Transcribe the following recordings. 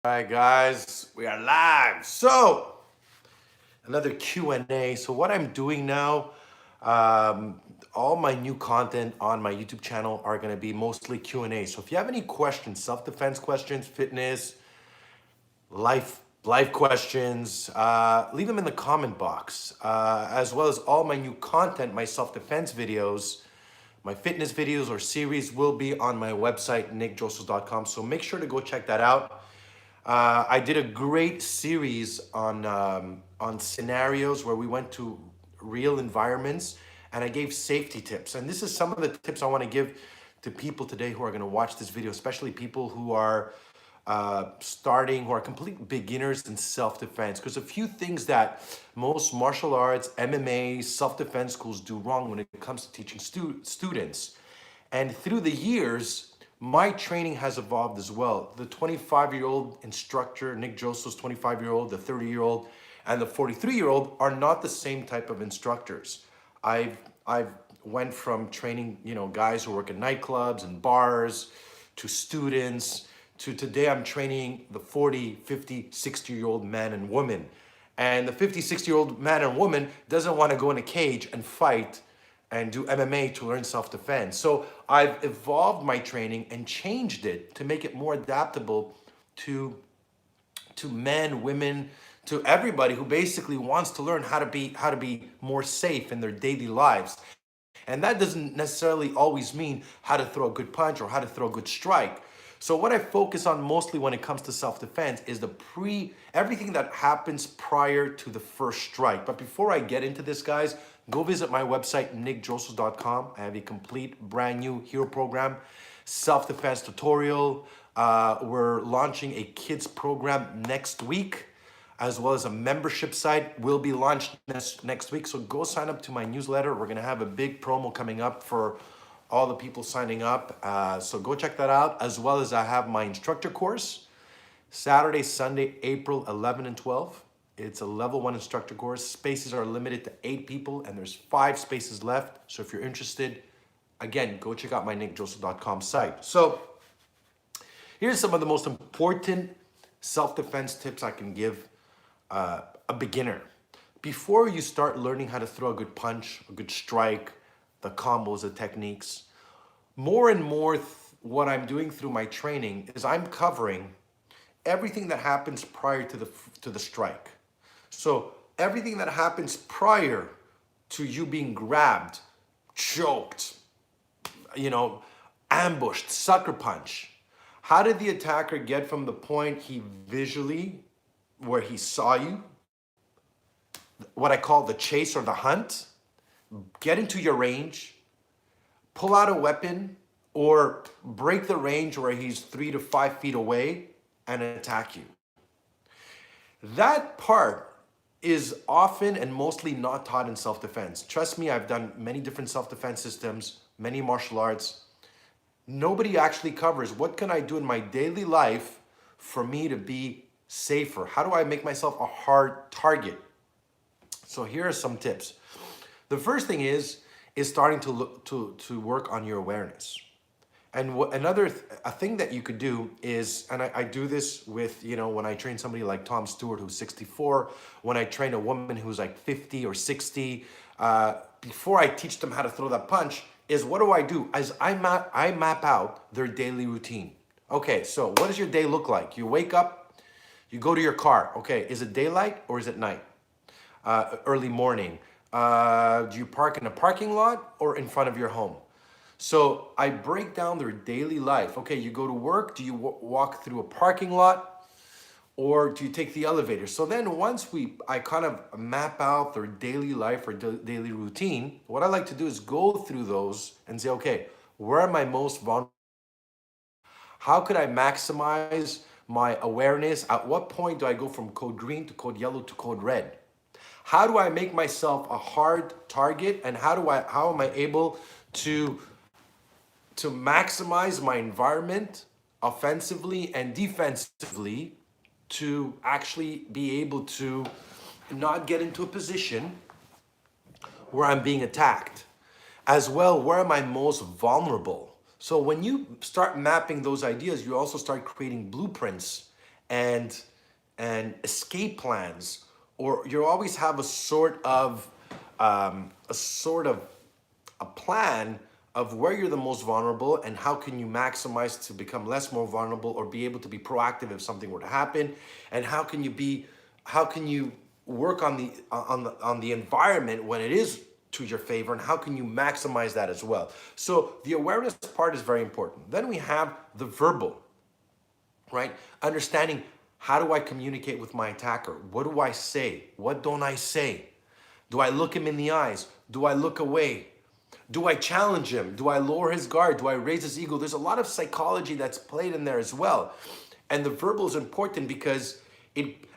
All right, guys, we are live. So another Q&A. So what I'm doing now, all my new content on my YouTube channel are going to be mostly Q&A. So if you have any questions, self-defense questions, fitness, life questions, leave them in the comment box, as well as all my new content, my self-defense videos, my fitness videos or series will be on my website, nickjoseph.com. So make sure to go check that out. I did a great series on scenarios where we went to real environments, and I gave safety tips. And this is some of the tips I want to give to people today who are going to watch this video, especially people who are starting, who are complete beginners in self-defense. Because a few things that most martial arts, MMA, self-defense schools do wrong when it comes to teaching students. And through the years, my training has evolved as well. The 25-year-old instructor, Nick Joseph's 25-year-old, the 30-year-old, and the 43-year-old are not the same type of instructors. I've went from training, guys who work in nightclubs and bars to students to today I'm training the 40, 50, 60-year-old man and woman. And the 50, 60-year-old man and woman doesn't want to go in a cage and fight and do MMA to learn self-defense. So I've evolved my training and changed it to make it more adaptable to men, women, to everybody who basically wants to learn how to be more safe in their daily lives. And that doesn't necessarily always mean how to throw a good punch or how to throw a good strike. So what I focus on mostly when it comes to self-defense is everything that happens prior to the first strike. But before I get into this, guys, go visit my website, nickjoseph.com. I have a complete brand new hero program, self-defense tutorial. We're launching a kids program next week, as well as a membership site will be launched next week. So go sign up to my newsletter. We're gonna have a big promo coming up for all the people signing up. So go check that out, as well as I have my instructor course, Saturday, Sunday, April 11 and 12. It's a level 1 instructor course. Spaces are limited to 8 people, and there's 5 spaces left. So if you're interested, again, go check out my nickjoseph.com site. So here's some of the most important self-defense tips I can give a beginner. Before you start learning how to throw a good punch, a good strike, the combos, the techniques, more and more what I'm doing through my training is I'm covering everything that happens prior to the strike. So everything that happens prior to you being grabbed, choked, ambushed, sucker punch. How did the attacker get from the point he visually, where he saw you, what I call the chase or the hunt, get into your range, pull out a weapon, or break the range where he's 3 to 5 feet away and attack you? That part is often and mostly not taught in self-defense. Trust me, I've done many different self-defense systems, many martial arts. Nobody actually covers what can I do in my daily life for me to be safer? How do I make myself a hard target? So here are some tips. The first thing is starting to look to work on your awareness. And a thing that you could do is, and I do this with, when I train somebody like Tom Stewart, who's 64, when I train a woman who's like 50 or 60, before I teach them how to throw that punch, is what do I do? As I map out their daily routine. Okay, so what does your day look like? You wake up, you go to your car. Okay, is it daylight or is it night? Early morning. Do you park in a parking lot or in front of your home? So I break down their daily life. Okay, you go to work, do you walk through a parking lot or do you take the elevator? So then once I kind of map out their daily life or daily routine, what I like to do is go through those and say, okay, where am I most vulnerable? How could I maximize my awareness? At what point do I go from code green to code yellow to code red? How do I make myself a hard target, and how am I able to maximize my environment offensively and defensively to actually be able to not get into a position where I'm being attacked? As well, where am I most vulnerable? So when you start mapping those ideas, you also start creating blueprints and escape plans, or you always have a sort of a sort of a plan of where you're the most vulnerable and how can you maximize to become less more vulnerable or be able to be proactive if something were to happen, and how can you work on the environment when it is to your favor, and how can you maximize that as well. So the awareness part is very important. Then we have the verbal, right? Understanding, how do I communicate with my attacker? What do I say? What don't I say? Do I look him in the eyes? Do I look away? Do I challenge him? Do I lower his guard? Do I raise his ego? There's a lot of psychology that's played in there as well. And the verbal is important because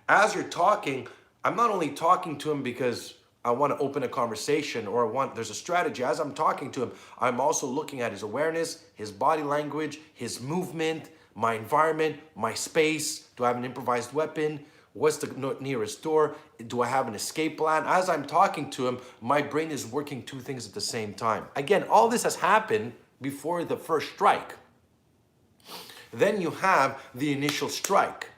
as you're talking, I'm not only talking to him because I want to open a conversation or there's a strategy. As I'm talking to him, I'm also looking at his awareness, his body language, his movement, my environment, my space. Do I have an improvised weapon? What's the nearest door? Do I have an escape plan? As I'm talking to him, my brain is working two things at the same time. Again, all this has happened before the first strike. Then you have the initial strike.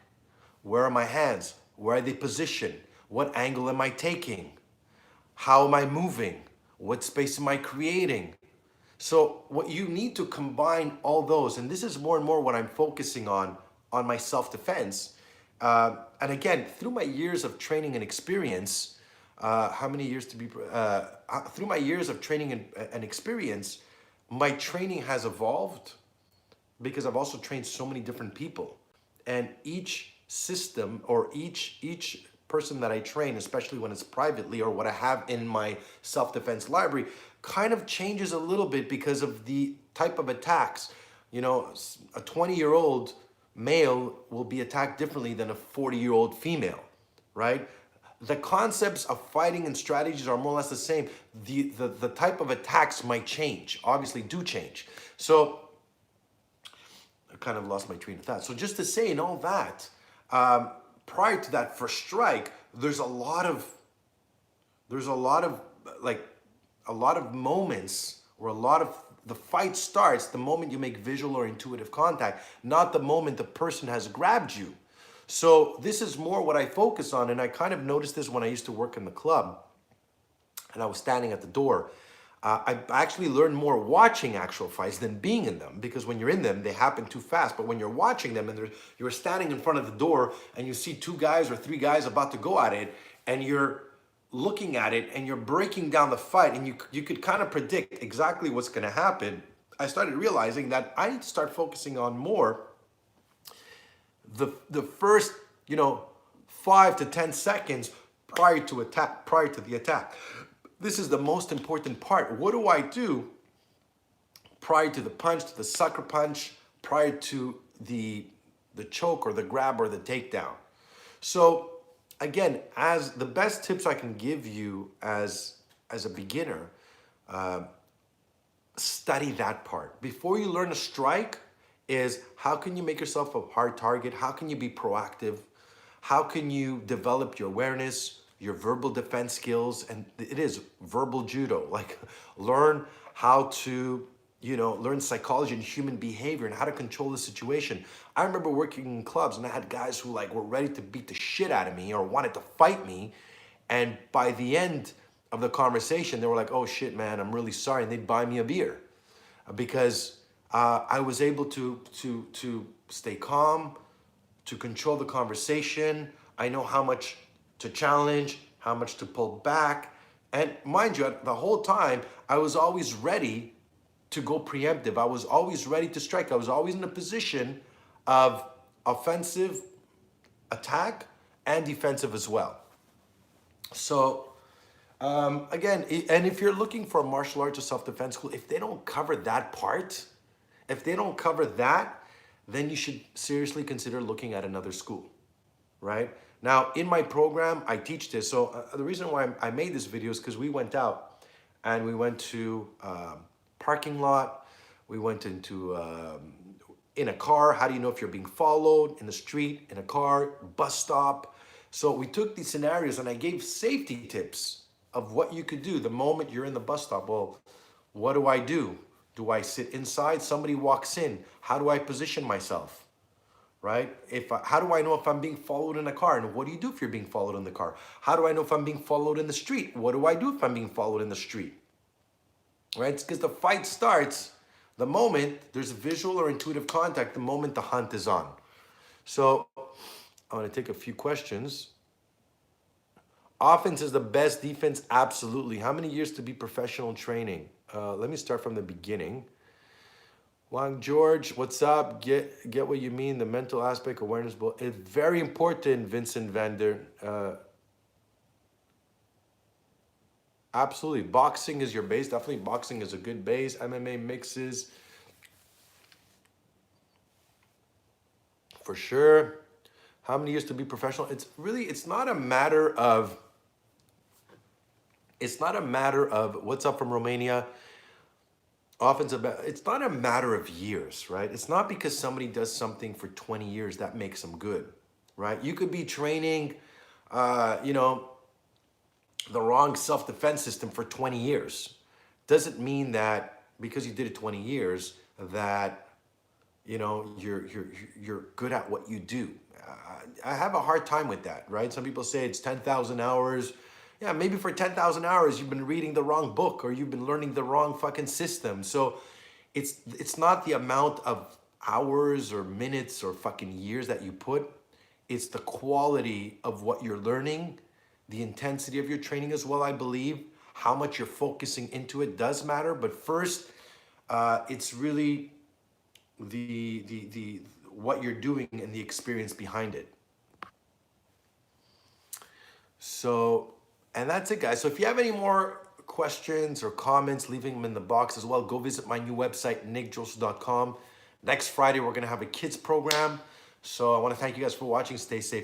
Where are my hands? Where are they positioned? What angle am I taking? How am I moving? What space am I creating? So what you need to combine all those, and this is more and more what I'm focusing on my self-defense. And again, through my years of training and experience, through my years of training and experience, my training has evolved because I've also trained so many different people. And each system or each person that I train, especially when it's privately or what I have in my self-defense library, kind of changes a little bit because of the type of attacks. You know, a 20-year-old male will be attacked differently than a 40-year-old female, right? The concepts of fighting and strategies are more or less the same. The type of attacks might change, obviously do change. So I kind of lost my train of thought. So just to say in all that, prior to that first strike, there's a lot of moments where a lot of the fight starts the moment you make visual or intuitive contact, not the moment the person has grabbed you. So this is more what I focus on, and I kind of noticed this when I used to work in the club and I was standing at the door. I actually learned more watching actual fights than being in them, because when you're in them, they happen too fast. But when you're watching them and you're standing in front of the door and you see 2 guys or 3 guys about to go at it, and you're looking at it and you're breaking down the fight, and you could kind of predict exactly what's going to happen, I started realizing that I need to start focusing on more the first 5 to 10 seconds prior to the attack. This is the most important part. What do I do prior to the punch, to the sucker punch, prior to the choke or the grab or the takedown? So again, as the best tips I can give you as a beginner, study that part. Before you learn a strike is, how can you make yourself a hard target? How can you be proactive? How can you develop your awareness, your verbal defense skills? And it is verbal judo. Like, learn how to, learn psychology and human behavior and how to control the situation. I remember working in clubs and I had guys who were ready to beat the shit out of me or wanted to fight me. And by the end of the conversation, they were like, "Oh shit, man, I'm really sorry." And they'd buy me a beer because I was able to stay calm, to control the conversation. I know how much to challenge, how much to pull back. And mind you, the whole time, I was always ready to go preemptive. I was always ready to strike. I was always in a position of offensive attack and defensive as well. So again, and if you're looking for a martial arts or self-defense school, if they don't cover that part, then you should seriously consider looking at another school, right? Now, in my program, I teach this. So the reason why I made this video is because we went out and we went to parking lot. We went into in a car. How do you know if you're being followed? In the street, in a car, bus stop. So we took these scenarios and I gave safety tips of what you could do the moment you're in the bus stop. Well, what do I do? Do I sit inside? Somebody walks in. How do I position myself? right? How do I know if I'm being followed in a car? And what do you do if you're being followed in the car? How do I know if I'm being followed in the street? What do I do if I'm being followed in the street? Right? It's because the fight starts the moment there's visual or intuitive contact, the moment the hunt is on. So I want to take a few questions. Offense is the best, defense, absolutely. How many years to be professional in training? Let me start from the beginning. Long George, what's up? Get what you mean. The mental aspect, awareness, it's very important, Vincent Vander. Absolutely. Boxing is your base. Definitely boxing is a good base. MMA mixes. For sure. How many years to be professional? It's not a matter of what's up from Romania. It's not a matter of years, right? It's not because somebody does something for 20 years that makes them good, right? You could be training, the wrong self-defense system for 20 years. Doesn't mean that because you did it 20 years that you're good at what you do. I have a hard time with that, right? Some people say it's 10,000 hours. Yeah, maybe for 10,000 hours you've been reading the wrong book or you've been learning the wrong fucking system. So it's not the amount of hours or minutes or fucking years that you put. It's the quality of what you're learning, the intensity of your training as well, I believe. How much you're focusing into it does matter. But first, it's really the what you're doing and the experience behind it. So, and that's it, guys. So if you have any more questions or comments, leaving them in the box as well. Go visit my new website, nickjoseph.com. Next Friday, we're going to have a kids program. So I want to thank you guys for watching. Stay safe.